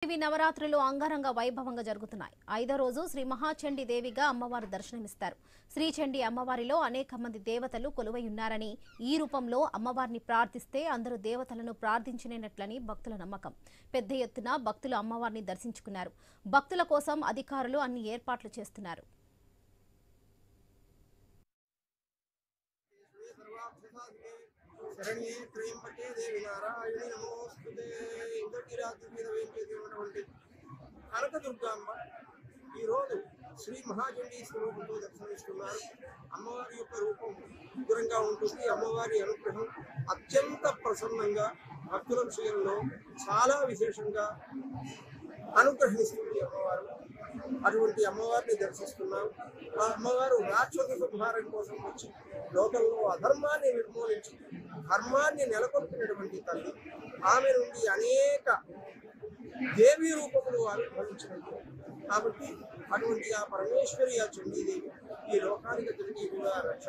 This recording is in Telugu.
దేవి నవరాత్రులు అంగరంగ వైభవంగా జరుగుతున్నాయి. 5వ రోజు శ్రీ మహాచండీ దేవిగా అమ్మవారు దర్శనమిస్తారు. శ్రీ చండీ అమ్మవారిలో అనేక మంది దేవతలు కొలువై ఉన్నారని, ఈ రూపంలో అమ్మవారిని ప్రార్థిస్తే అందరూ దేవతలను ప్రార్థించినట్లని భక్తుల నమ్మకం. పెద్ద ఎత్తున భక్తులు అమ్మవారిని దర్శించుకున్నారు. భక్తుల కోసం అధికారులు అన్ని ఏర్పాట్లు చేస్తున్నారు. శరణ్యే త్రయంబకే దేవి నారాయణి నమోస్తుతే. ఇంతటి రాత్రి మీద వేంచేటువంటి కనకదుర్గాంబ ఈరోజు శ్రీ మహాచండీ స్వరూపంతో దర్శనమిస్తున్నారు. అమ్మవారి యొక్క రూపం ఉగ్రంగా ఉంటుంది. అమ్మవారి అనుగ్రహం అత్యంత ప్రసన్నంగా భక్తుల విషయంలో చాలా విశేషంగా అనుగ్రహిస్తుంది అమ్మవారు. అటువంటి అమ్మవారిని దర్శిస్తున్నాం. ఆ అమ్మవారు రాక్షస సంహారం కోసం వచ్చి లోకంలో అధర్మాన్ని నిర్మూలించి ధర్మాన్ని నెలకొల్పినటువంటి తల్లి. ఆమె నుండి అనేక దేవీ రూపములు ఆవిర్భవించినట్టు కాబట్టి అటువంటి ఆ పరమేశ్వరి ఆ చండీదేవి ఈ లోకానికి తిరిగి రక్ష